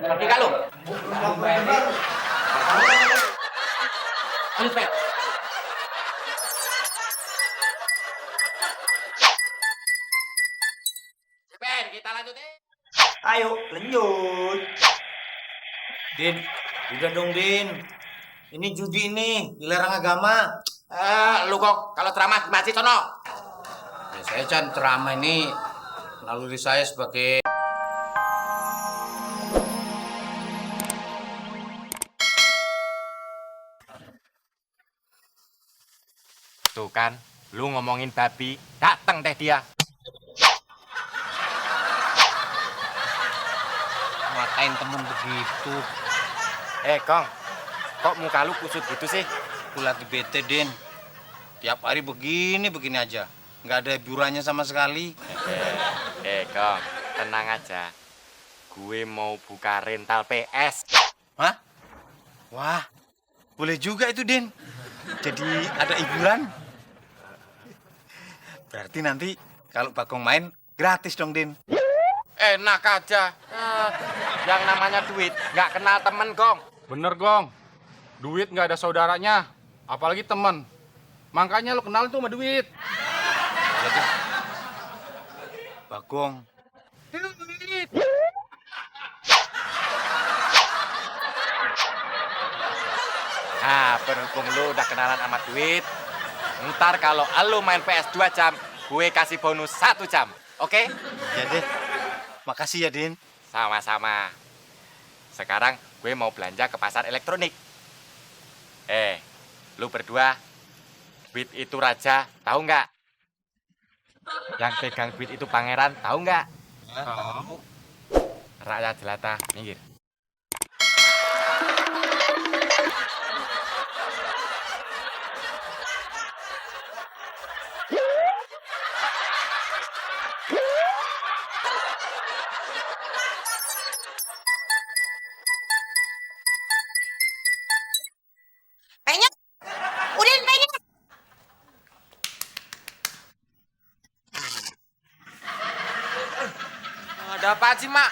Ngerti gak lu? Ayo, Pet. Ben, kita lanjutin. Ayo, lanjut. Din, udah dong, Din. Ini judi nih, dilarang agama. Lu kok kalau ceramah masih sono. Ya, saya kan ceramah ini naluri saya sebagai... Tuh kan, lu ngomongin babi, dateng deh dia. Ngatain temen begitu. Kong, kok muka lu kusut gitu sih? Aku lagi bete, Din. Tiap hari begini aja. Nggak ada hiburannya sama sekali. Kong, tenang aja. Gue mau buka rental PS. Hah? Wah, boleh juga itu, Din. Jadi ada hiburan. Berarti nanti kalau Bagong main, gratis dong, Din. Enak aja. Yang namanya duit, nggak kenal temen, Gong. Bener, Gong. Duit nggak ada saudaranya, apalagi teman. Makanya lo kenal itu sama duit. Jadi, Bagong. Berhubung lu udah kenalan sama duit, ntar kalau lu main PS 2 jam, gue kasih bonus 1 jam. Oke? Ya deh. Makasih ya, Din. Sama-sama. Sekarang gue mau belanja ke pasar elektronik. Lu berdua, duit itu raja, tahu nggak? Yang pegang duit itu pangeran, tahu nggak? Tahu. Rakyat jelata, minggir. Pengen? Udin pengen? Ada apa sih, Mak?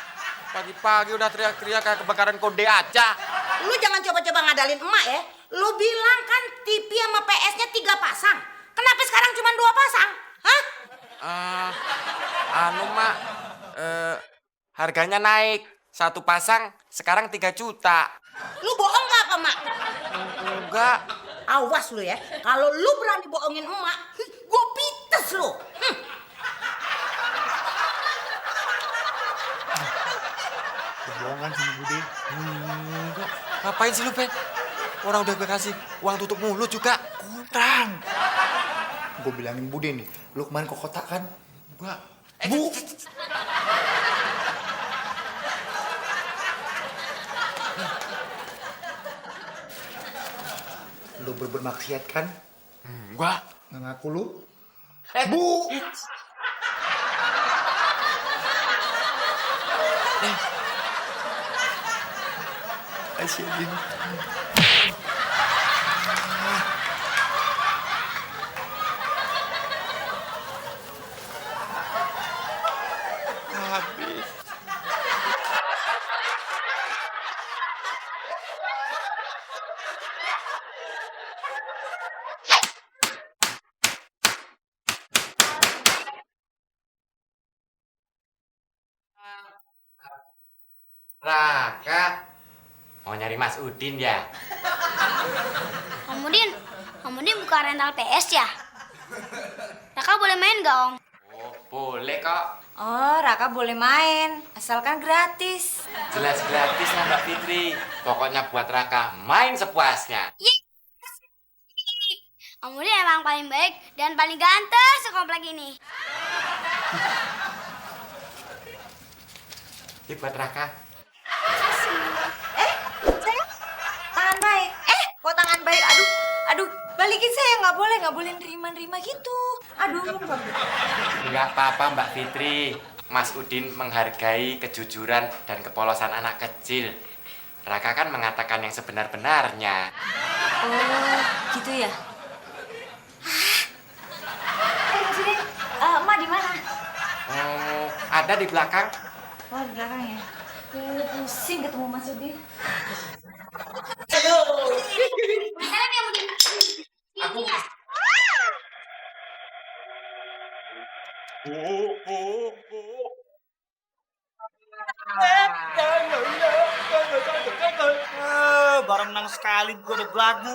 Pagi-pagi udah teriak-teriak kayak kebakaran kode aja. Lu jangan coba-coba ngadalin emak ya. Lu bilang kan TV sama PS-nya 3 pasang. Kenapa sekarang cuma 2 pasang? Hah? Mak, harganya naik. 1 pasang sekarang 3 juta. Lu bohong gak apa, Mak? Enggak. Awas lu ya. Kalau lu berani bohongin emak, gua pites lu. Bohongan sama Budi. Enggak. Ngapain sih lu, Ben? Orang udah gue kasih uang tutup mulut juga. Kurang. Gue bilangin Budi nih, lu kemarin ke kota kan? Enggak. Bu. Lu berbuat maksiat kan? Enggak. Nggak ngaku lu? Bu. Asyik. Habis. Raka, mau nyari Mas Udin ya? Om Udin buka rental PS ya? Raka boleh main gak, Om? Oh, boleh kok. Oh, Raka boleh main, asalkan gratis. Jelas gratis lah Mbak Fitri. Pokoknya buat Raka main sepuasnya. Om Udin emang paling baik dan paling ganteng sekomplek ini. Ini buat Raka. Sayang, tangan baik. Kok tangan baik? Aduh, balikin saya, nggak boleh nerima gitu. Aduh, Enggak apa-apa Mbak Fitri. Mas Udin menghargai kejujuran dan kepolosan anak kecil. Raka kan mengatakan yang sebenar-benarnya. Oh, gitu ya. Sini, Emak di mana? Oh, ada di belakang. Oh, di belakang ya. Pusing ketemu Mas Udin. Masalah yang begini. Ini ya. Barang menang sekali gue udah belagu.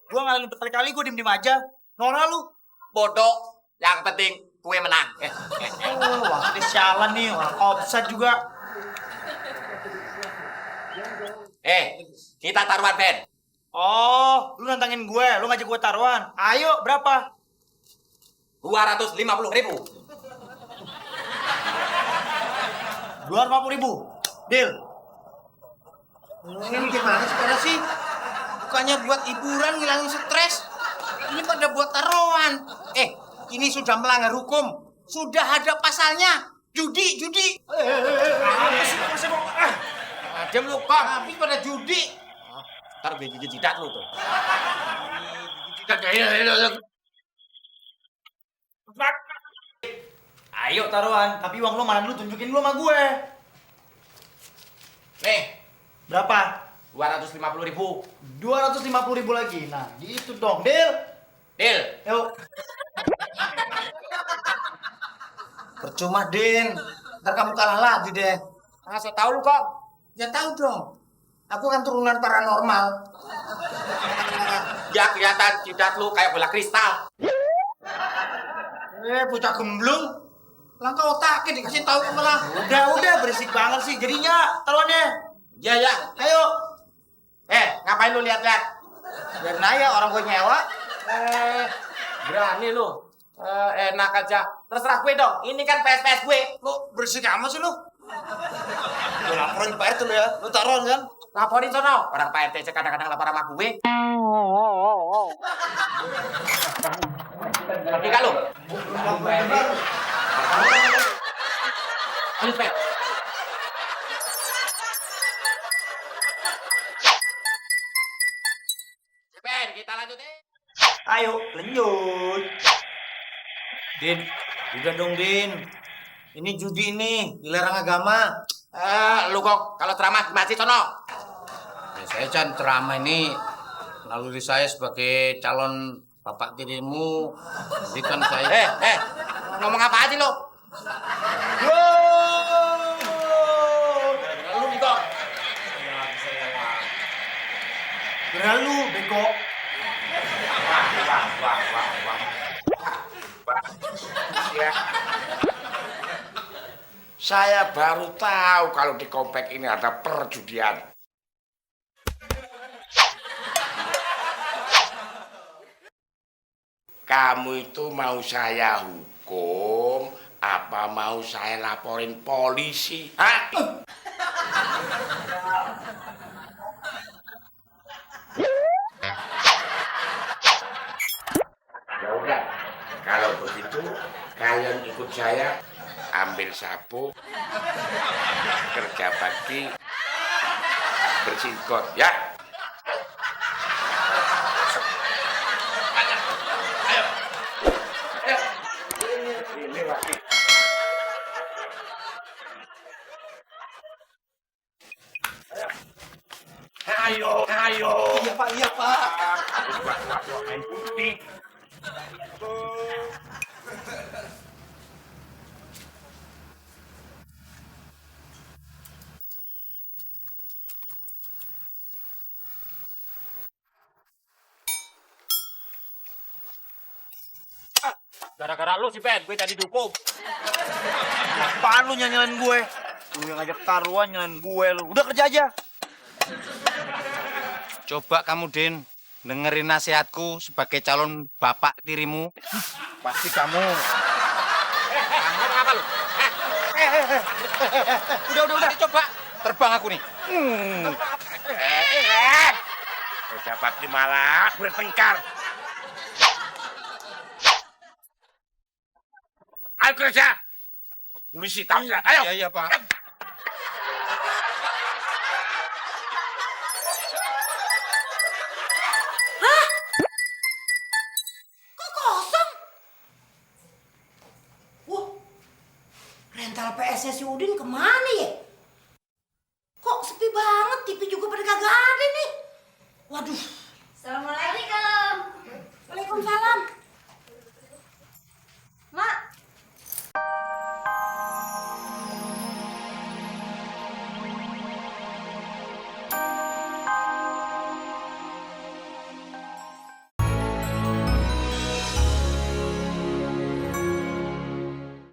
Gue ngalahin berkali-kali gue diem-diem aja. Nora lu. Bodoh. Yang penting kue menang. Waktu sialan nih, offside juga. Kita taruhan, Ben. Oh, lu nantangin gue, lu ngajak gue taruhan. Ayo, berapa? 250.000. 250.000. Deal. Ini gimana sekarang sih? Bukannya buat hiburan ngilangin stres. Ini pada buat taruhan. Ini sudah melanggar hukum. Sudah ada pasalnya. Judi. Apa sih, masih mau? Diam lu, Kok. Habis pada judi. Ntar gue gigit jidat lu tuh. Ayo taruhan, tapi uang lu mana dulu, tunjukin lu sama gue. Nih, Berapa? 250.000. 250.000 lagi. Nah, gitu dong. Deal. Deal. Yuk. Percuma, Din. Ntar kamu kalah lagi deh. Saya tahu lu kok. Ya tahu dong. Aku kan turunan paranormal. Ya kelihatan jidat lu kayak bola kristal. Bocah gemblung. Langkah otaknya dikasih tahu malah. Udah, berisik banget sih. Jadinya taruhannya. Ya. Ayo. Ngapain lu lihat-lihat? Biarin aja orang gue nyewa. Berani lu. Enak aja. Terserah gue dong. Ini kan PS gue. Lu berisik amat sih lu. Gue laporin Pak RT lu ya. Lu taruhan kan? Laporin sono. Orang Pak RT kadang-kadang lapor sama gue. Ngerti gak lu? Ayo, Pak. Ben, kita lanjutin. Ayo, lanjut. Din, udah dong Din. Ini judi ini, dilarang agama. Lu kok kalau ceramah masih sono. Saya kan ceramah ini naluri saya sebagai calon bapak tirimu. Jadi kan saya. Ngomong apa aja lu? Lu nih kok. Berlalu, bego. Ya. Saya baru tahu kalau di komplek ini ada perjudian. Kamu itu mau saya hukum, apa mau saya laporin polisi? Hah? Ya udah, kalau begitu kalian ikut saya, ambil sapu, kerja bakti, bersih got, ya. Ini lagi. Ayo. Iya pak. Main putih. Gara-gara lu sih, Ben, gue tadi dihukum. Apaan lu nyalain gue? Lu yang ngajak taruhan nyalain gue lu. Udah kerja aja. Coba kamu, Din, dengerin nasihatku sebagai calon bapak tirimu. Pasti kamu. Kamu apa lu? Udah. Coba terbang aku nih. Dapat malah bertengkar. Ayo kerja. Polisi tahu nggak? Ayo. Iya, Pak. Kok kosong? Wah, rental PS-nya si Udin kemana ya? Aduh.